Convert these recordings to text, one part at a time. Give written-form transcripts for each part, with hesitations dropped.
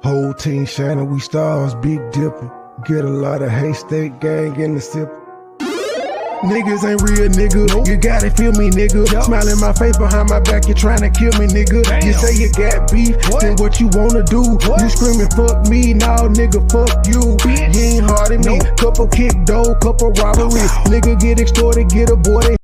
Whole team shining, we stars, big dipper. Get a lot of haystack gang in the sip. Niggas ain't real, nigga. Nope. You gotta feel me, nigga. Yep. Smile in my face behind my back, you tryna kill me, nigga. Damn. You say you got beef, then what you wanna do? What? You screaming, fuck me, nah, nigga, fuck you. Bitch. You ain't hard at me. Nope. Couple kick dough, couple robberies. Nigga get extorted, get a boy. They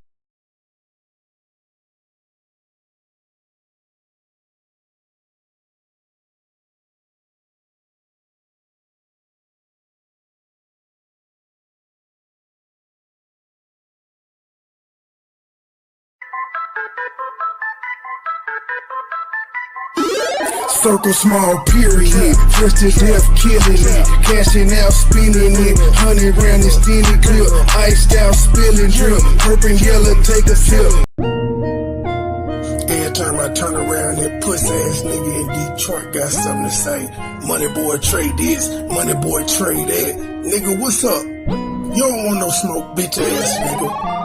Circle small, period. Just to death, killing it. Cashing out, spinning it. 100 round extended clip. Iced out, spilling drip. Purple yellow, take a sip. Every time I turn around, that pussy ass nigga in Detroit got something to say. MoneyBoy trade this, MoneyBoy trade that. Nigga, what's up? You don't want no smoke, bitch ass nigga.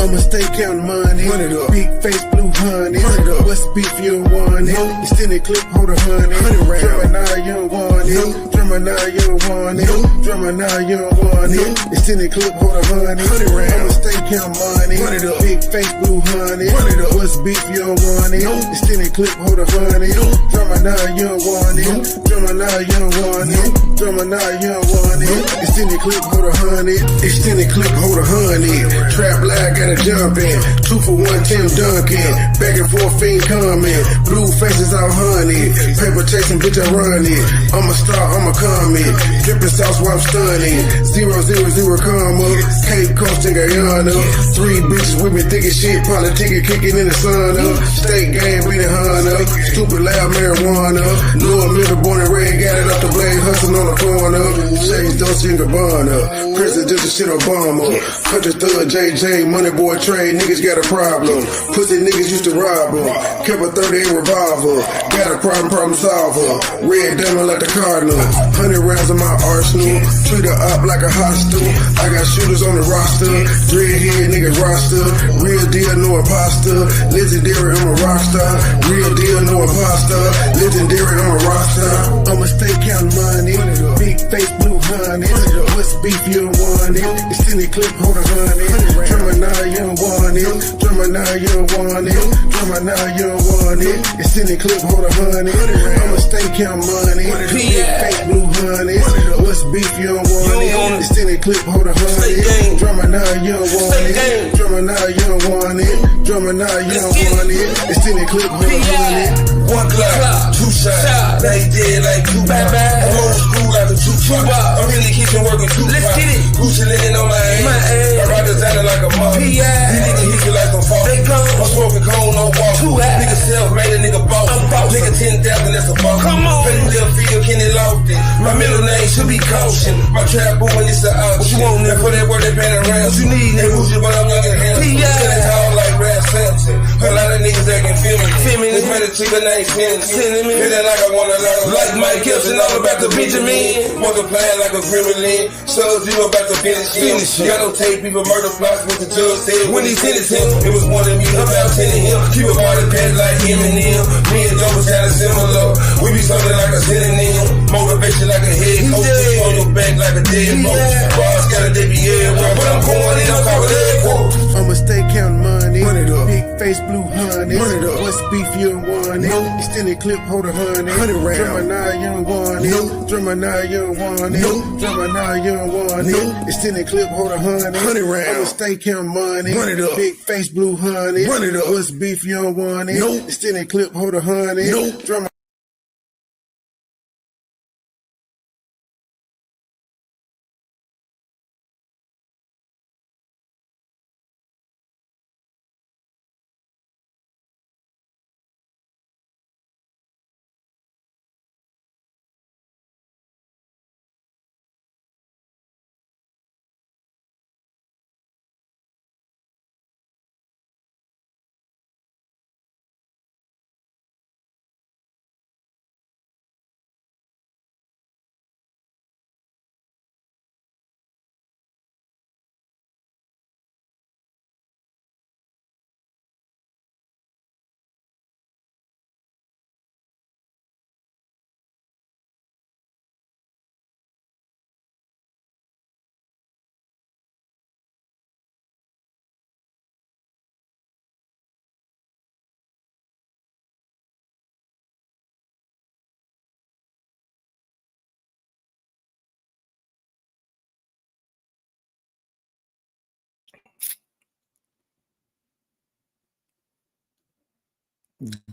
I'ma stay counting money. Run it up. Big face, blue honey. Run it up. What's beef, you don't want it. No. Extended clip, hold a honey. 100 round. Drummer now, you don't want it. No. Drummer now, you don't want it. No. Drummer now, you don't want it. No. Extended clip, hold a honey. 100 round. I'ma stay counting money. Run it up. Big face, blue honey. Run it up. What's beef, you don't want it. No. Extended clip, hold a honey. No. Drummer now, you don't want it. No. Drummer now, you don't want it. No. Drummer now, you don't want it. No. Extended clip, hold a honey. Extended clip, hold a honey. Trap lag, gotta jump in. 2 for 1, Tim Duncan. Back and forth, fiend comment. Blue faces out honey. Paper chasing, bitch, I run it. I'm a star, I'm a comment. Dripping sauce while I'm stunning. 000, comma. Cape Coast in Guyana. 3 bitches with me thick as shit. Politicking, kicking in the sun up. State game, beating Hunter. Stupid loud marijuana. Louis Miller, born and raised, got it off the blade, hustling on the corner. Shades, Dolce and Gabbana. President, just shit Obama. Country thug, JJ, MoneyBoy trade, niggas got a problem. Pussy niggas used to rob them. Kept a 38 revolver. Got a problem solver. Red diamond like the Cardinal. 100 rounds in my arsenal. Treat her up like a hostel. I got shooters on the roster. Dreadhead nigga roster. Real deal, no imposter. Legendary, I'm a rockstar. Real deal, no imposter. Legendary, I'm a rockstar. I'ma stay counting money. Big face, blue honey. What's beef, you don't want it. Extended clip, hold a honey. Drummer now, you don't want it. Drummer now, you don't want it. Drummer now, you don't want it. Extended clip, hold a honey. I'ma stay counting money. Big face, blue honey. What's beef, you don't want it. Extended clip, hold a honey. Drummer now, you don't want it. Drummer now, you don't want it. Drummer now, you don't want it. Extended clip, hold a honey. 1 clock, 2 shots. Now he dead like 2 pops. I'm old school like a 2 pop. I'm in the kitchen working 2 pops. Let's get it. Gucci linen on my ass. I ride designer like a mom. These niggas hit you like some fall. I'm smoking cone, no walk. Nigga self-made, a nigga boss. Nigga 10,000, that's a boss. Come on. Petty little field, Kenny lost it. My middle name should be caution. My trap booming, it's the option. What you want, nigga? For that word, they paying around. What you need, nigga? Who's your but I'm young and handsome. Skinny tall like Brad Sampson. A lot of niggas that can feel me. This man a chick, her name sending me. Feeling like I wanna learn. Like Mike Kelson, all about the Benjamin. Multiplying like a gremlin. Sub zero about to finish him. Got no tape, people murder plots, what the judge said. When he sentenced him, it was one of me, about 10 of him. Keep a party pack like Eminem. Me and Dover kinda similar. We be something like a synonym. Motivation like a head coach. Keep on your back like a dead boat. Boss got a DBA everywhere, but I'm going in on top of that quote. I'ma stay counting money. Run it up. Big face, blue honey. Run it up. What's beef, you don't want it. No. Extended clip, hold a honey. 100 round. Drummer now, you don't want it. No. Drummer now, you don't want it. No. Drummer now, you don't want it. No. Extended clip, hold a honey. 100 round. I'ma stay counting money. Run it up. Big face, blue honey. Run it up. What's beef, you don't want it. No. Extended clip, hold a honey. No. Drummer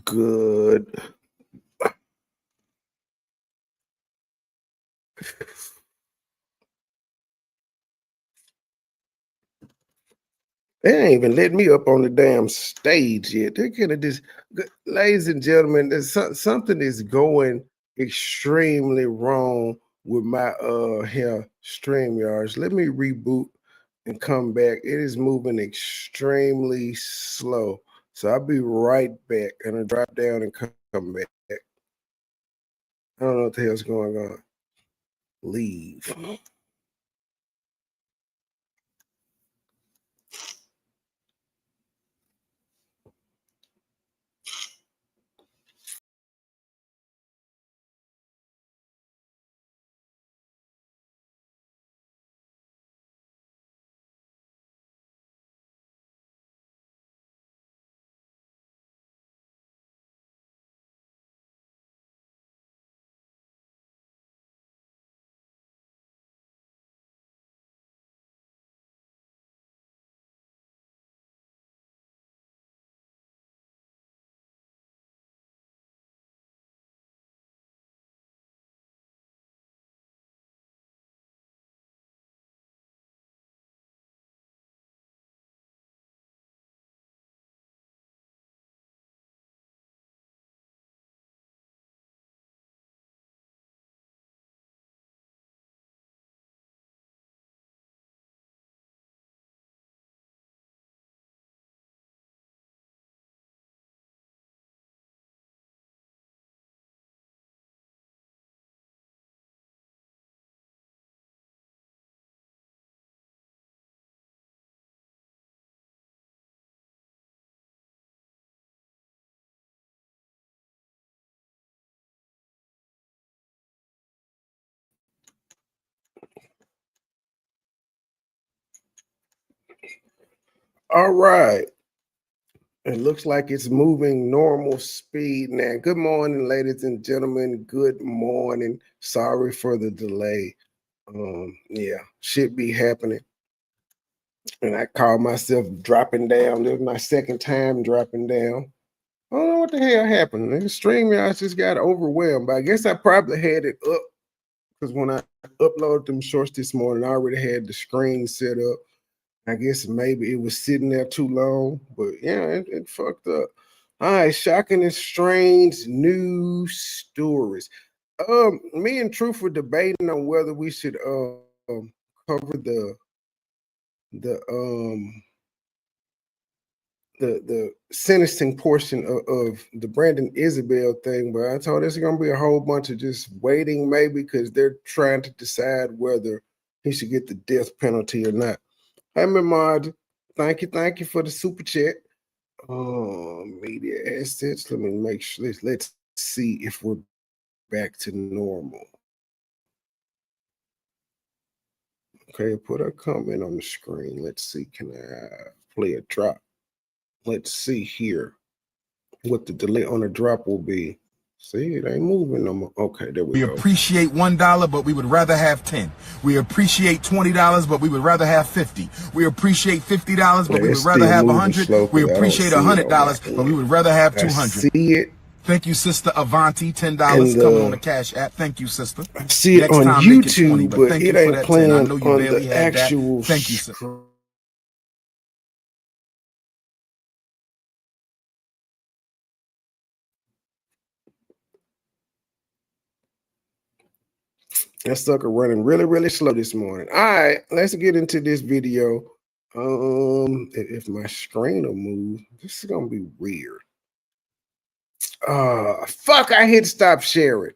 Good. They ain't even let me up on the damn stage yet. They could have just, ladies and gentlemen, something is going extremely wrong with my here StreamYards. Let me reboot and come back. It is moving extremely slow. So I'll be right back. And I'll drop down and come back. I don't know what the hell's going on. Leave. All right. It looks like it's moving normal speed now. Good morning, ladies and gentlemen. Good morning. Sorry for the delay. Yeah, shit be happening. And I call myself dropping down. This is my second time dropping down. I don't know what the hell happened. The StreamYard just got overwhelmed. But I guess I probably had it up because when I uploaded them shorts this morning, I already had the screen set up. I guess maybe it was sitting there too long, but yeah, it fucked up. All right, shocking and strange news stories. Me and Truth were debating on whether we should cover the um the sentencing portion of the Brandon Isabel thing, but I told there's gonna be a whole bunch of just waiting, maybe because they're trying to decide whether he should get the death penalty or not. Hey, Marge, thank you for the super chat. Media assets. Let me make sure. Let's see if we're back to normal. Okay, put a comment on the screen. Let's see. Can I play a drop? Let's see here what the delay on the drop will be. See, it ain't moving no more. Okay, there we go. We appreciate $1, but we would rather have 10. We appreciate $20, but we would rather have 50. We appreciate $50, but we would rather have 100. We appreciate $100, but we would rather have 200. See it. Thank you, Sister Avanti. $10 coming on the Cash App. Thank you, sister. I see it on YouTube, but it ain't playing on the actual. Thank you, sister. That sucker running really slow this morning. All right, let's get into this video. If my screen will move, this is gonna be weird. Fuck, I hit stop sharing.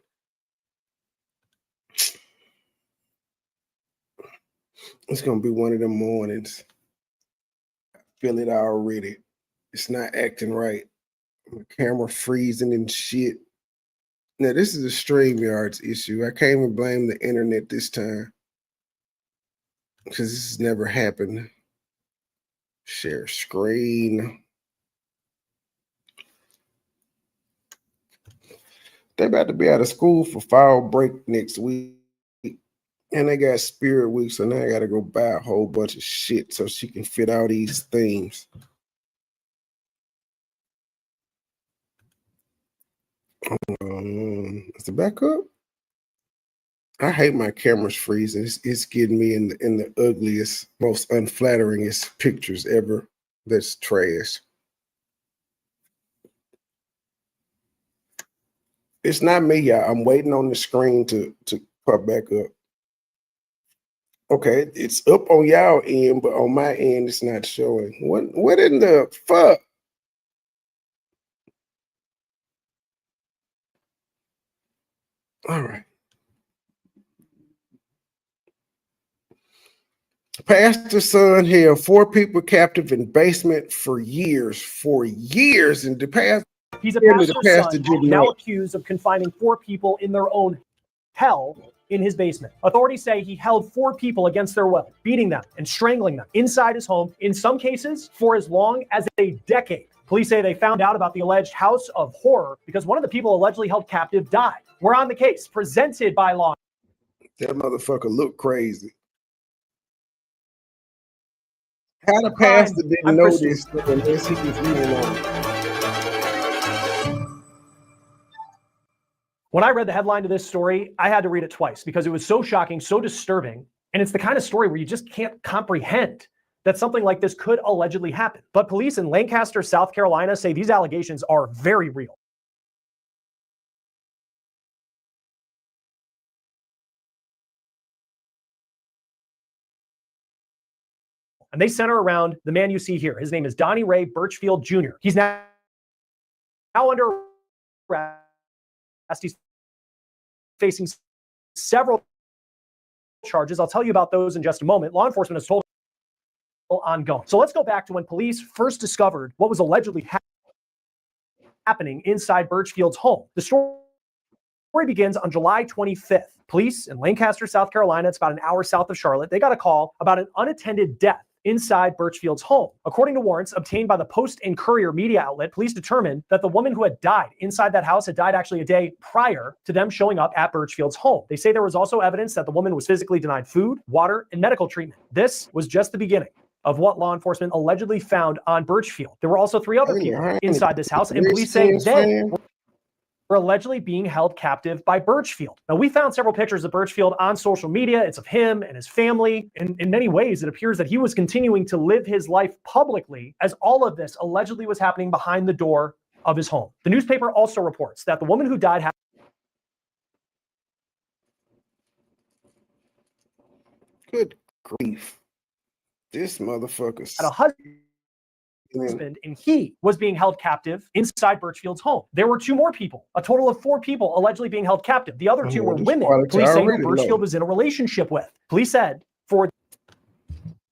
It's gonna be one of them mornings. I feel it already. It's not acting right. My camera freezing and shit. Now, this is a StreamYards issue. I can't even blame the internet this time because this has never happened. Share screen. They're about to be out of school for fall break next week. And they got Spirit Week, so now I got to go buy a whole bunch of shit so she can fit all these themes. Is it back up? I hate my cameras freezing. It's getting me in the ugliest, most unflatteringest pictures ever. That's trash. It's not me, y'all. I'm waiting on the screen to pop back up. Okay, it's up on y'all end, but on my end, it's not showing. What in the fuck? All right. Pastor's son held 4 people captive in basement for years. And the pastor, he's a pastor's son now accused of confining 4 people in their own hell in his basement. Authorities say he held 4 people against their will, beating them and strangling them inside his home, in some cases for as long as a decade. Police say they found out about the alleged house of horror because one of the people allegedly held captive died. We're on the case, presented by law. That motherfucker looked crazy. How the pastor didn't know this unless he was reading on it. When I read the headline to this story, I had to read it twice because it was so shocking, so disturbing, and it's the kind of story where you just can't comprehend that something like this could allegedly happen. But police in Lancaster, South Carolina say these allegations are very real. And they center around the man you see here. His name is Donnie Ray Birchfield Jr. He's now under arrest. He's facing several charges. I'll tell you about those in just a moment. Law enforcement has told ongoing. So let's go back to when police first discovered what was allegedly happening inside Birchfield's home. The story begins on July 25th. Police in Lancaster, South Carolina, it's about an hour south of Charlotte, they got a call about an unattended death inside Birchfield's home. According to warrants obtained by the Post and Courier media outlet, police determined that the woman who had died inside that house had died actually a day prior to them showing up at Birchfield's home. They say there was also evidence that the woman was physically denied food, water, and medical treatment. This was just the beginning of what law enforcement allegedly found on Birchfield. There were also 3 other people inside this house, and police say they were allegedly being held captive by Birchfield. Now, we found several pictures of Birchfield on social media. It's of him and his family. And in many ways, it appears that he was continuing to live his life publicly as all of this allegedly was happening behind the door of his home. The newspaper also reports that the woman who died had Good grief. This motherfucker a husband, and he was being held captive inside Birchfield's home. There were 2 more people, a total of 4 people allegedly being held captive. The other 2 were women police say who Birchfield was in a relationship with. Police said for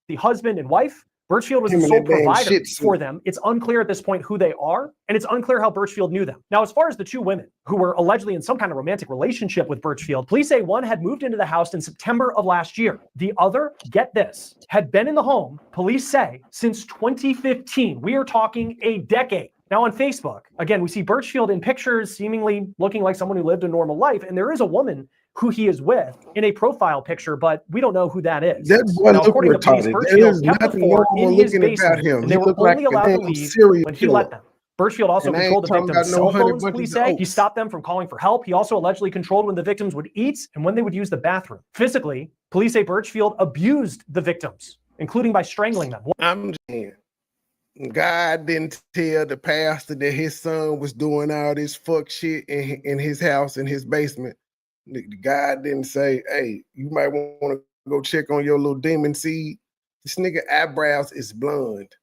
the husband and wife, Birchfield was the sole provider for them. It's unclear at this point who they are, and it's unclear how Birchfield knew them. Now, as far as the 2 women who were allegedly in some kind of romantic relationship with Birchfield, police say one had moved into the house in September of last year. The other, get this, had been in the home, police say, since 2015. We are talking a decade. Now on Facebook, again, we see Birchfield in pictures seemingly looking like someone who lived a normal life, and there is a woman who he is with in a profile picture, but we don't know who that is. Now, according to police, Birchfield kept the 4 in his basement, and they were only allowed to leave when he let them. Birchfield also controlled the victims' cell phones, police say. He stopped them from calling for help. He also allegedly controlled when the victims would eat and when they would use the bathroom. Physically, police say Birchfield abused the victims, including by strangling them. I'm saying, God didn't tell the pastor that his son was doing all this fuck shit in his house, in his basement. God didn't say, hey, you might want to go check on your little demon seed. This nigga eyebrows is blonde.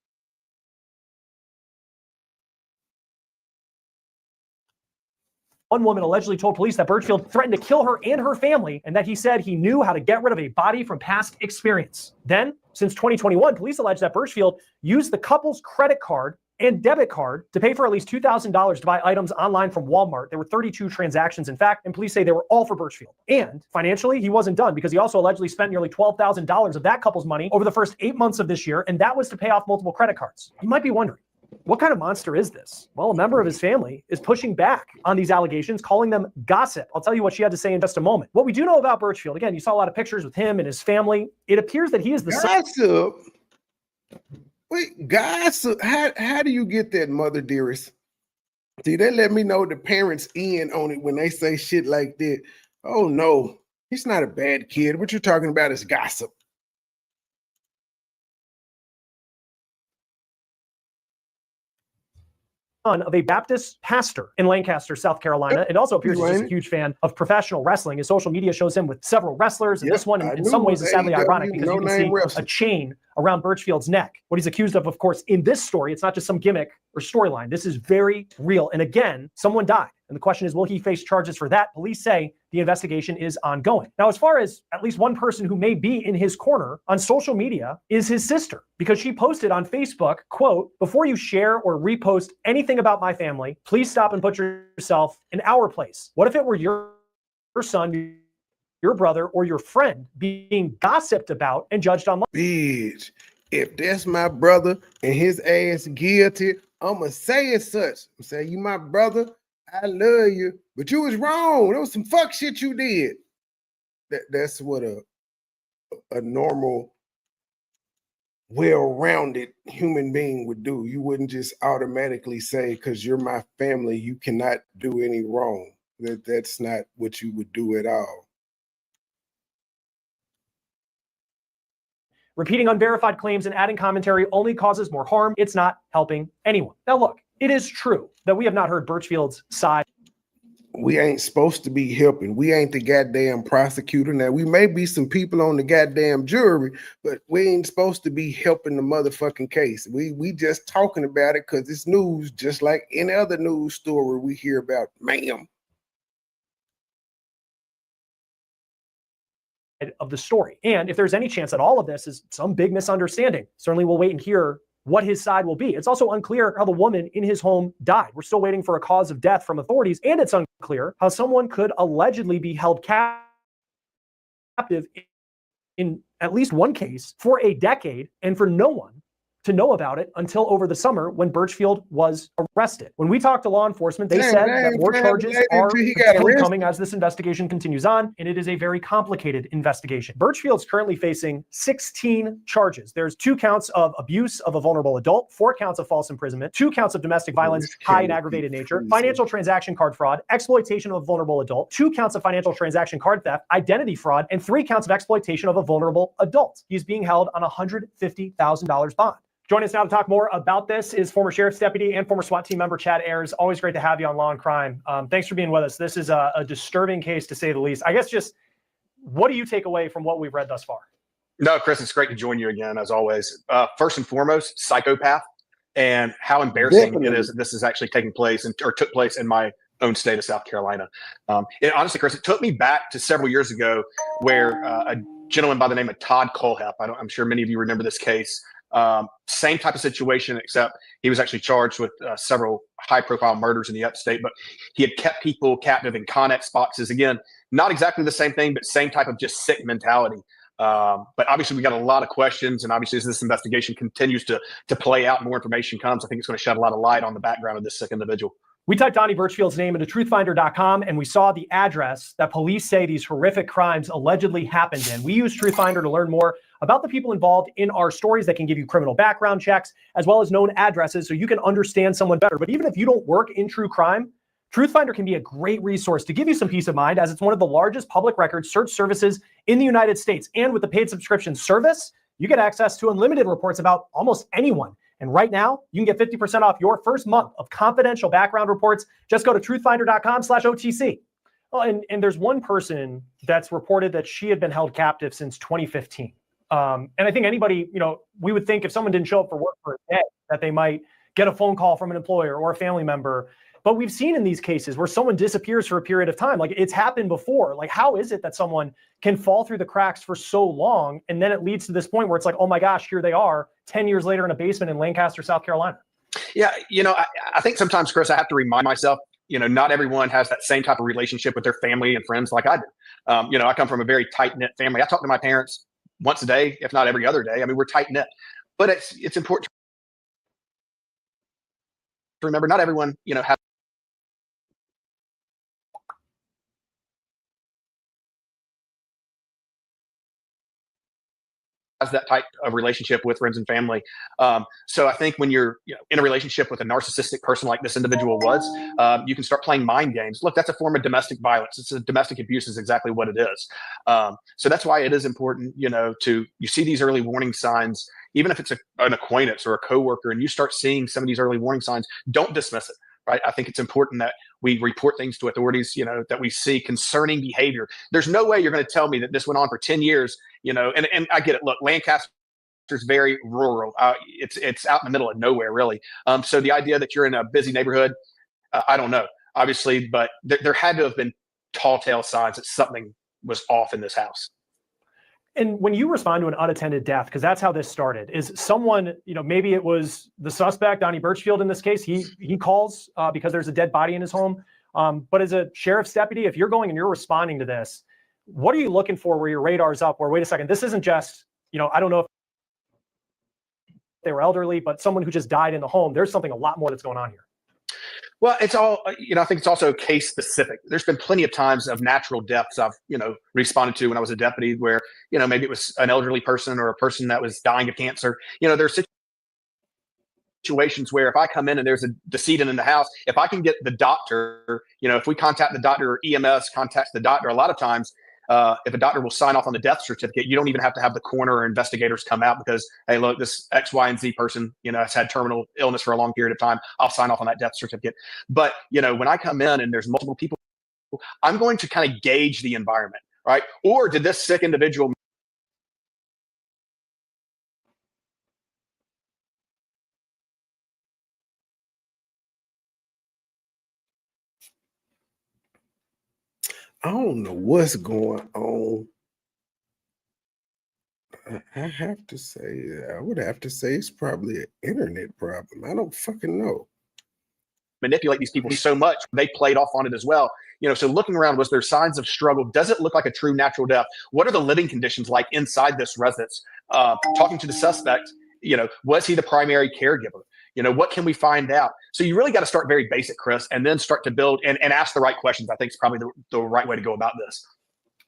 One woman allegedly told police that Birchfield threatened to kill her and her family, and that he said he knew how to get rid of a body from past experience. Then, since 2021, police allege that Birchfield used the couple's credit card and debit card to pay for at least $2,000 to buy items online from Walmart. There were 32 transactions, in fact, and police say they were all for Birchfield. And financially, he wasn't done because he also allegedly spent nearly $12,000 of that couple's money over the first 8 months of this year, and that was to pay off multiple credit cards. You might be wondering, what kind of monster is this? Well, a member of his family is pushing back on these allegations, calling them gossip. I'll tell you what she had to say in just a moment. What we do know about Birchfield, again, you saw a lot of pictures with him and his family. It appears that he is the gossip. Wait, gossip? How do you get that, Mother Dearest? See, they let me know the parents in on it when they say shit like that. Oh no, he's not a bad kid. What you're talking about is gossip. Of a Baptist pastor in Lancaster, South Carolina. It also appears he's just a huge fan of professional wrestling. His social media shows him with several wrestlers, and this one, in some ways, is sadly ironic because you can see a chain around Birchfield's neck. What he's accused of course, in this story, it's not just some gimmick or storyline. This is very real. And again, someone died. And the question is, will he face charges for that? Police say the investigation is ongoing. Now, as far as at least one person who may be in his corner on social media is his sister, because she posted on Facebook, quote, "Before you share or repost anything about my family, please stop and put yourself in our place. What if it were your son, your brother, or your friend being gossiped about and judged online?" Bitch, if that's my brother and his ass guilty, I'ma say as such. I'm saying, you my brother, I love you, but you was wrong. There was some fuck shit you did. That's what a normal, well-rounded human being would do. You wouldn't just automatically say, because you're my family, you cannot do any wrong. That's not what you would do at all. Repeating unverified claims and adding commentary only causes more harm. It's not helping anyone. Now, look, it is true that we have not heard Birchfield's side. We ain't supposed to be helping. We ain't the goddamn prosecutor. Now, we may be some people on the goddamn jury, but we ain't supposed to be helping the motherfucking case. We just talking about it because it's news, just like any other news story we hear about, ma'am. Of the story. And if there's any chance that all of this is some big misunderstanding, certainly we'll wait and hear what his side will be. It's also unclear how the woman in his home died. We're still waiting for a cause of death from authorities, and it's unclear how someone could allegedly be held captive in at least one case for a decade and for no one to know about it until over the summer when Birchfield was arrested. When we talked to law enforcement, they said that more charges are coming as this investigation continues on, and it is a very complicated investigation. Birchfield's currently facing 16 charges. There's 2 counts of abuse of a vulnerable adult, 4 counts of false imprisonment, 2 counts of domestic violence, high and aggravated nature, financial transaction card fraud, exploitation of a vulnerable adult, 2 counts of financial transaction card theft, identity fraud, and 3 counts of exploitation of a vulnerable adult. He's being held on a $150,000 bond. Joining us now to talk more about this is former sheriff's deputy and former SWAT team member Chad Ayers. Always great to have you on Law and Crime. Thanks for being with us. This is a disturbing case, to say the least. I guess just what do you take away from what we've read thus far? No, Chris, it's great to join you again, as always. First and foremost, psychopath, and how embarrassing it is that this is actually taking place or took place in my own state of South Carolina. Honestly, Chris, it took me back to several years ago where a gentleman by the name of Todd Colehep, I'm sure many of you remember this case, same type of situation, except he was actually charged with several high-profile murders in the upstate, but he had kept people captive in Connex boxes. Again, not exactly the same thing, but same type of just sick mentality. But obviously, we got a lot of questions, and obviously, as this investigation continues to play out, more information comes, I think it's going to shed a lot of light on the background of this sick individual. We typed Donnie Birchfield's name into truthfinder.com, and we saw the address that police say these horrific crimes allegedly happened in. We use Truthfinder to learn more about the people involved in our stories that can give you criminal background checks, as well as known addresses, so you can understand someone better. But even if you don't work in true crime, Truthfinder can be a great resource to give you some peace of mind, as it's one of the largest public record search services in the United States. And with the paid subscription service, you get access to unlimited reports about almost anyone. And right now, you can get 50% off your first month of confidential background reports. Just go to truthfinder.com/OTC. Well, and there's one person that's reported that she had been held captive since 2015. And I think anybody, we would think if someone didn't show up for work for a day, that they might get a phone call from an employer or a family member. But we've seen in these cases where someone disappears for a period of time, like it's happened before. Like, how is it that someone can fall through the cracks for so long, and then it leads to this point where it's like, oh my gosh, here they are 10 years later in a basement in Lancaster, South Carolina? Yeah, I think sometimes, Chris, I have to remind myself, not everyone has that same type of relationship with their family and friends like I do. I come from a very tight-knit family. I talk to my parents once a day, if not every other day. I mean, we're tight-knit. But it's important to remember not everyone, has that type of relationship with friends and family. So I think when you're in a relationship with a narcissistic person like this individual was, you can start playing mind games. Look, that's a form of domestic violence. It's a domestic abuse is exactly what it is. So that's why it is important, you see these early warning signs, even if it's an acquaintance or a coworker, and you start seeing some of these early warning signs, don't dismiss it. Right? I think it's important that we report things to authorities, that we see concerning behavior. There's no way you're going to tell me that this went on for 10 years, and I get it. Look, Lancaster is very rural. It's out in the middle of nowhere, really. So the idea that you're in a busy neighborhood, I don't know, obviously, but there had to have been tall tale signs that something was off in this house. And when you respond to an unattended death, because that's how this started, is someone, maybe it was the suspect, Donnie Birchfield in this case, he calls because there's a dead body in his home. But as a sheriff's deputy, if you're going and you're responding to this, what are you looking for where your radar's up, where, wait a second, this isn't just, I don't know if they were elderly, but someone who just died in the home. There's something a lot more that's going on here. Well, it's all, I think it's also case specific. There's been plenty of times of natural deaths I've, responded to when I was a deputy where, maybe it was an elderly person or a person that was dying of cancer. There's situations where if I come in and there's a decedent in the house, if I can get the doctor, if we contact the doctor or EMS contacts the doctor, a lot of times, if a doctor will sign off on the death certificate, you don't even have to have the coroner or investigators come out because, hey, look, this X, Y, and Z person, has had terminal illness for a long period of time. I'll sign off on that death certificate. But, when I come in and there's multiple people, I'm going to kind of gauge the environment, right? Or did this sick individual I don't know what's going on. I would have to say it's probably an internet problem. I don't fucking know. Manipulate these people so much, they played off on it as well. So looking around, was there signs of struggle? Does it look like a true natural death? What are the living conditions like inside this residence? Talking to the suspect, was he the primary caregiver? What can we find out? So you really got to start very basic, Chris, and then start to build and ask the right questions. I think is probably the right way to go about this.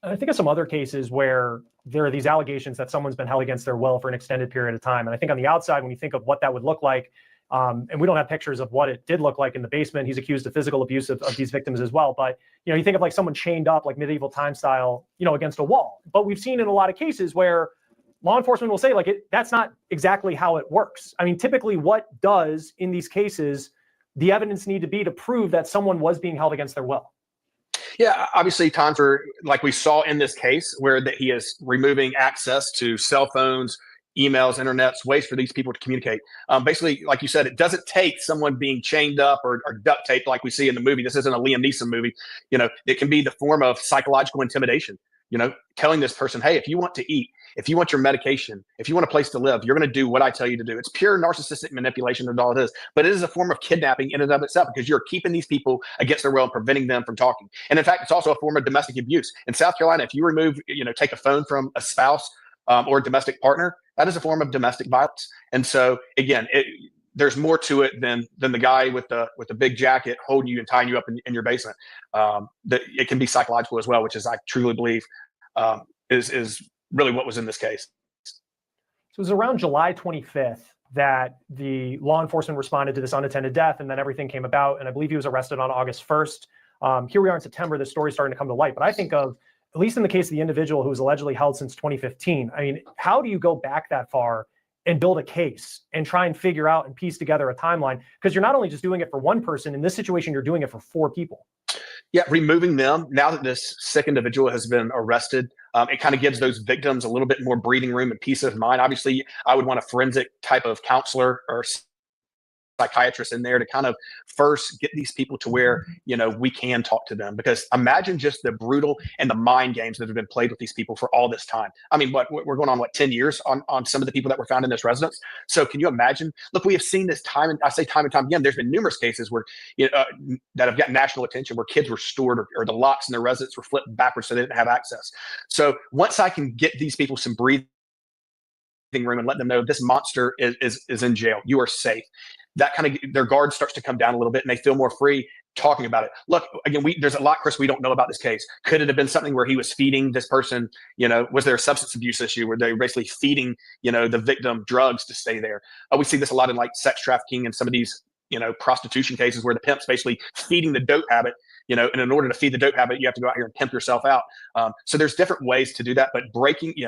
I think of some other cases where there are these allegations that someone's been held against their will for an extended period of time. And I think on the outside, when you think of what that would look like, and we don't have pictures of what it did look like in the basement. He's accused of physical abuse of these victims as well. But, you think of like someone chained up like medieval time style, against a wall. But we've seen in a lot of cases where law enforcement will say that's not exactly how it works. I mean, typically what does in these cases, the evidence need to be to prove that someone was being held against their will? Yeah, obviously times where, like we saw in this case, where that he is removing access to cell phones, emails, internets, ways for these people to communicate. Basically, like you said, it doesn't take someone being chained up or duct taped like we see in the movie. This isn't a Liam Neeson movie. It can be the form of psychological intimidation. Telling this person, hey, if you want to eat, if you want your medication, if you want a place to live, you're going to do what I tell you to do. It's pure narcissistic manipulation and all it is. But it is a form of kidnapping in and of itself because you're keeping these people against their will and preventing them from talking. And in fact, it's also a form of domestic abuse. In South Carolina, if you remove, take a phone from a spouse or a domestic partner, that is a form of domestic violence. And so, again, there's more to it than the guy with the big jacket holding you and tying you up in your basement. That it can be psychological as well, which is I truly believe is really what was in this case. So it was around July 25th that the law enforcement responded to this unattended death, and then everything came about. And I believe he was arrested on August 1st. Here we are in September. The story's starting to come to light. But I think of, at least in the case of the individual who was allegedly held since 2015, I mean, how do you go back that far and build a case and try and figure out and piece together a timeline? Because you're not only just doing it for one person. In this situation, you're doing it for 4 people. Yeah, removing them, now that this sick individual has been arrested, it kind of gives those victims a little bit more breathing room and peace of mind. Obviously, I would want a forensic type of counselor or psychiatrist in there to kind of first get these people to where, we can talk to them. Because imagine just the brutal and the mind games that have been played with these people for all this time. I mean, we're going on 10 years on some of the people that were found in this residence. So can you imagine? Look, we have seen this time and time again. There's been numerous cases where that have gotten national attention where kids were stored or the locks in their residence were flipped backwards so they didn't have access. So once I can get these people some breathing room and let them know this monster is in jail, you are safe, that kind of their guard starts to come down a little bit and they feel more free. talking about it. Look, again, there's a lot, Chris, we don't know about this case. Could it have been something where he was feeding this person, was there a substance abuse issue where they were basically feeding, the victim drugs to stay there? We see this a lot in like sex trafficking and some of these, prostitution cases where the pimp's basically feeding the dope habit, and in order to feed the dope habit, you have to go out here and pimp yourself out. So there's different ways to do that, but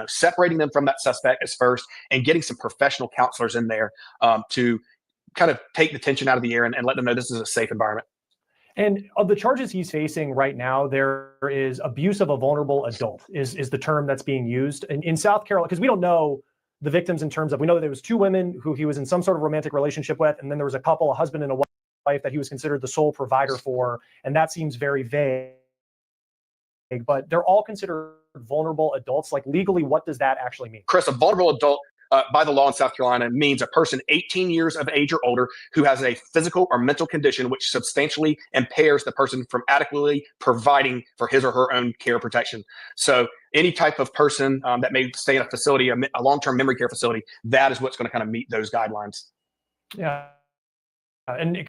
separating them from that suspect is first, and getting some professional counselors in there to kind of take the tension out of the air and let them know this is a safe environment. And of the charges he's facing right now, there is abuse of a vulnerable adult is the term that's being used in South Carolina, because we don't know the victims in terms of, we know that there was 2 women who he was in some sort of romantic relationship with, and then there was a couple, a husband and a wife, that he was considered the sole provider for, and that seems very vague. But they're all considered vulnerable adults. Like, legally, what does that actually mean? Chris, a vulnerable adult by the law in South Carolina means a person 18 years of age or older who has a physical or mental condition which substantially impairs the person from adequately providing for his or her own care protection. So any type of person that may stay in a facility, a long-term memory care facility, that is what's going to kind of meet those guidelines. Yeah. And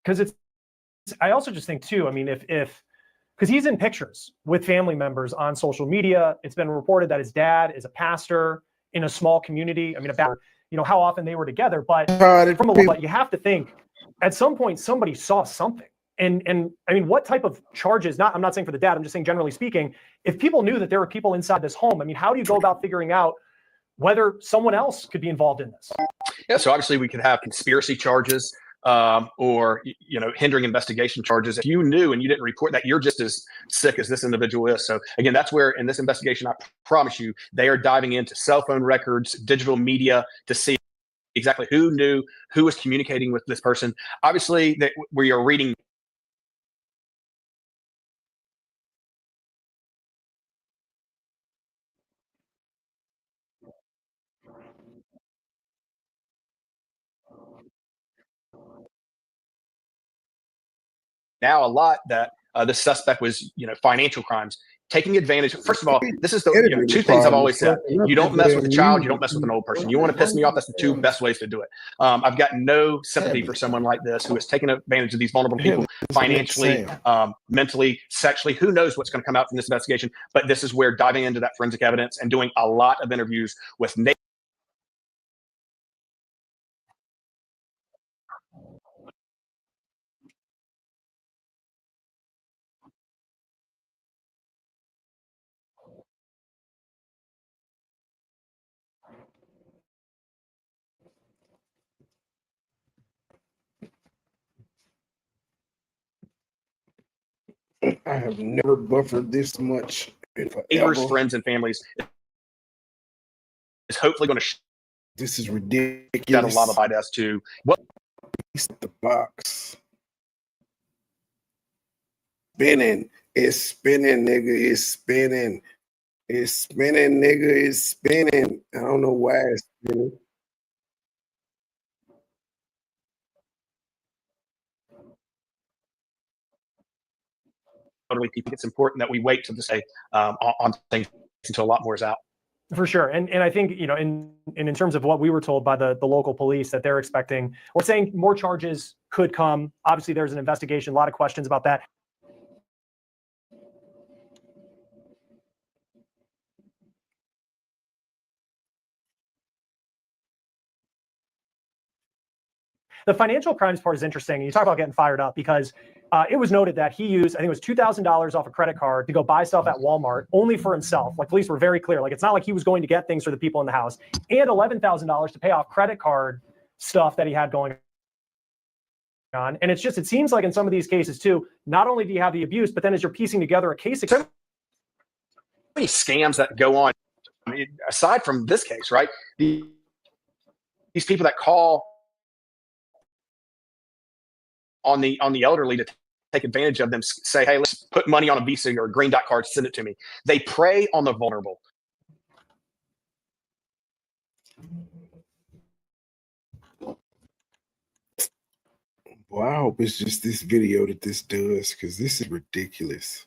because I also just think too, I mean, if because he's in pictures with family members on social media. It's been reported that his dad is a pastor in a small community. I mean, about, how often they were together, but but you have to think at some point somebody saw something. And I mean, what type of charges, I'm not saying for the dad, I'm just saying generally speaking, if people knew that there were people inside this home, I mean, how do you go about figuring out whether someone else could be involved in this? Yeah, so obviously we could have conspiracy charges, or hindering investigation charges. If you knew and you didn't report that, you're just as sick as this individual is. So again, that's where in this investigation, I promise you, they are diving into cell phone records, digital media, to see exactly who knew, who was communicating with this person. Obviously, we are reading now a lot that the suspect was, financial crimes, taking advantage. First of all, this is the 2 things I've always said. You don't mess with a child, you don't mess with an old person. You want to piss me off, that's the 2 best ways to do it. I've got no sympathy for someone like this who is taking advantage of these vulnerable people financially, mentally, sexually. Who knows what's going to come out from this investigation? But this is where diving into that forensic evidence and doing a lot of interviews with I have never buffered this much in neighbors, forever. friends, and families is hopefully going to This is ridiculous. shed a lot of light as to what the box. Spinning. It's spinning, nigga. It's spinning. It's spinning, nigga. It's spinning. I don't know why it's spinning. elderly people. It's important that we wait to say on things until a lot more is out. For sure. And I think, in terms of what we were told by the local police, that they're expecting or saying more charges could come. Obviously, there's an investigation, a lot of questions about that. The financial crimes part is interesting. You talk about getting fired up because it was noted that he used, I think it was $2,000 off a credit card to go buy stuff at Walmart only for himself. Like, police were very clear. Like, it's not like he was going to get things for the people in the house, and $11,000 to pay off credit card stuff that he had going on. And it seems like in some of these cases too, not only do you have the abuse, but then as you're piecing together a case, so many scams that go on. I mean, aside from this case, right? These people that call on the elderly to take advantage of them, say, hey, let's put money on a Visa or a green dot card, send it to me. They prey on the vulnerable. Well, I hope it's just this video that this does, because this is ridiculous.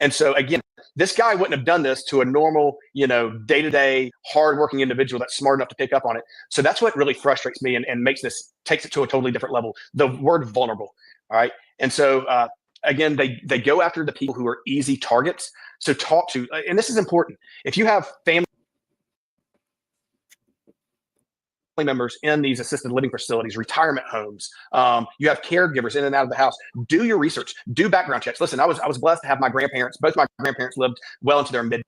And so again, this guy wouldn't have done this to a normal, day-to-day, hardworking individual that's smart enough to pick up on it. So that's what really frustrates me and takes it to a totally different level. The word vulnerable. All right. And so again, they go after the people who are easy targets. So talk to, and this is important. If you have family members in these assisted living facilities, retirement homes, you have caregivers in and out of the house, do your research, do background checks. Listen, I was blessed to have both my grandparents lived well into their mid.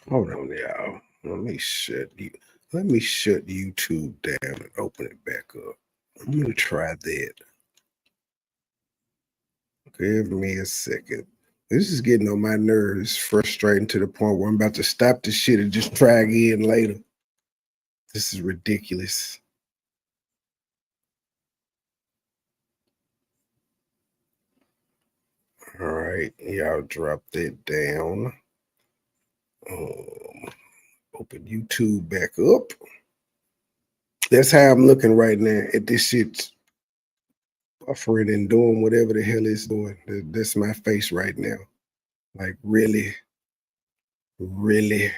Hold on, y'all. Let me shut YouTube down and open it back up. I'm gonna try that. Give me a second. This is getting on my nerves, frustrating to the point where I'm about to stop the shit and just try again later. This is ridiculous. All right, y'all drop that down. Open YouTube back up. That's how I'm looking right now at this shit, buffering and doing whatever the hell it's doing. That's my face right now. Like, really, really.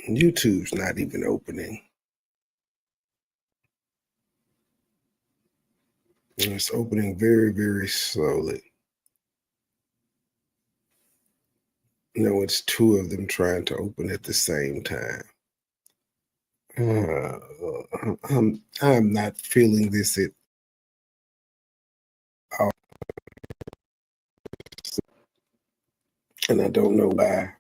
YouTube's not even opening. And it's opening very, very slowly. No, it's two of them trying to open at the same time. I'm not feeling this at all. And I don't know why.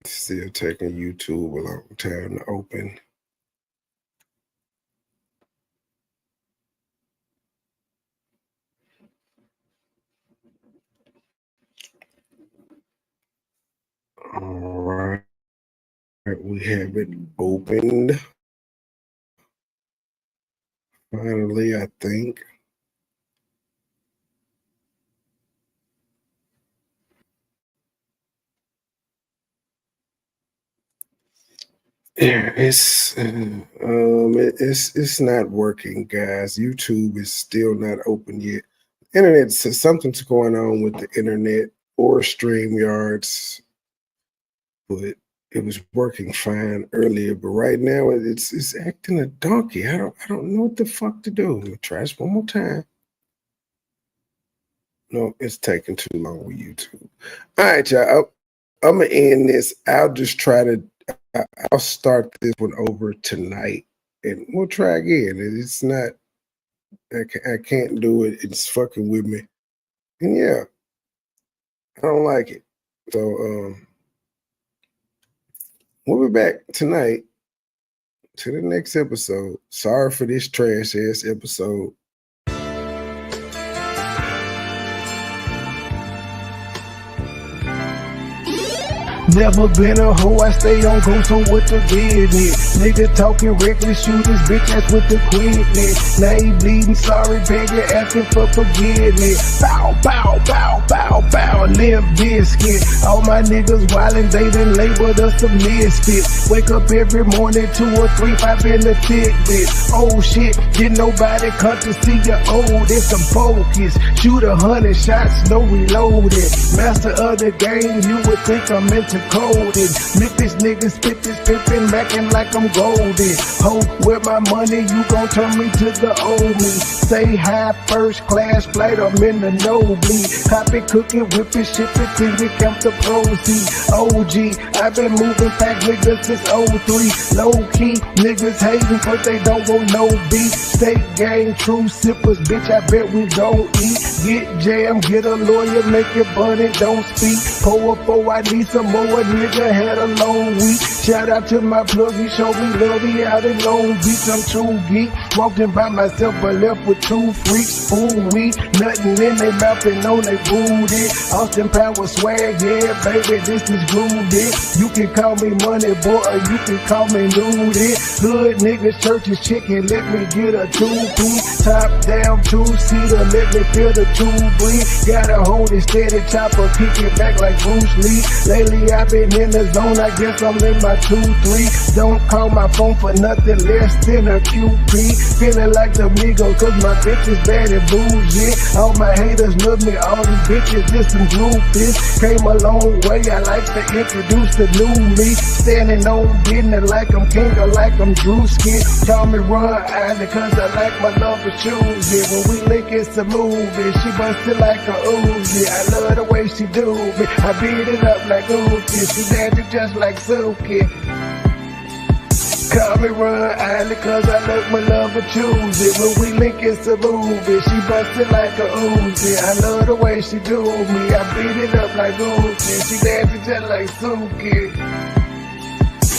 Still taking YouTube a long time to open. All right, we have it opened. Finally, I think. Yeah, it's not working, guys. YouTube is still not open yet. Internet, something's going on with the internet or StreamYards, but it was working fine earlier. But right now, it's acting a donkey. I don't know what the fuck to do. Let me try this one more time. No, it's taking too long with YouTube. All right, y'all. I'm gonna end this. I'll start this one over tonight, and we'll try again. It's not. I can't do it. It's fucking with me, and yeah, I don't like it. So we'll be back tonight to the next episode. Sorry for this trash ass episode. Never been a hoe, I stay on go, so with the business. Nigga talking reckless, shoot this bitch ass with the quickness. Now he bleeding, sorry, begging, asking for forgiveness. Bow, bow, bow, bow, bow, limp biscuit. All my niggas wildin', they done labeled us a misfit. Wake up every morning, 2 or 3, 5 in the tidbit. Oh shit, did nobody come to see you old? It's some focus. Shoot 100 shots, no reloading. Master of the game, you would think I'm into coding. Memphis niggas spit this pimpin', mackin' like I'm golden. Ho, with my money, you gon' turn me to the old me. Say hi, first class flight, I'm in the nosebleed. Hoppin', cookin', whippin', shippin' till we count the proceeds. OG, I've been moving back niggas since 03. Low key, niggas hating, but they don't want no beef. State gang, true sippers, bitch, I bet we don't eat. Get jammed, get a lawyer, make it burn it, don't speak. Pour up, I need some more. a nigga had a long week. Shout out to my plug, he showed me love, he out in Long Beach. I'm too geek, walking by myself but left with 2 freaks. Ooh, we nothing in they mouth and on they booty. Austin Power swag, yeah, baby, this is groovy. You can call me Money Boy or you can call me Nudie. Hood niggas, churches, chicken, let me get a 2-piece. Top down, 2-seater, let me feel the 2 breathe. Gotta hold it steady, chopper, kick it back like Bruce Lee. Lately I've been in the zone, I guess I'm in my 2-3. Don't call my phone for nothing less than a QP. Feeling like the Migos, cause my bitch is bad and bougie. All my haters love me, all these bitches just some groupies. Came a long way, I like to introduce the new me. Standing on business like I'm king or like I'm Drewski. Call me Ron Island cause I like my lover choosy. When we link it's a movie, she bustin' like a Uzi. I love the way she do me, I beat it up like Uzi. She dancing just like Suki. Call me Ron Island cause I love my lover choosy. When we link it's a movie, she bustin' like a Uzi. I love the way she do me, I beat it up like Uzi. She dancing just like Suki.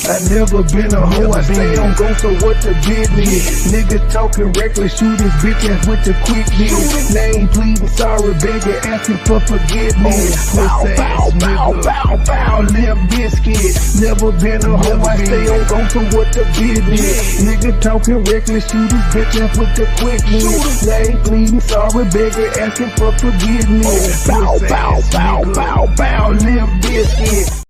I never been a hoe, I stay on go, so what the business? Niggas talking reckless, shoot his bitch ass with the quickness. Name pleading, sorry, baby, asking for forgiveness. Bow, bow, bow, bow, bow, Limp Biscuit. Never been a hoe, I stay on go, so what the business? Nigga talking reckless, shoot his bitch ass with the quickness. Name pleading, sorry, baby, asking for forgiveness. Bow, bow, bow, bow, bow, Limp Biscuit.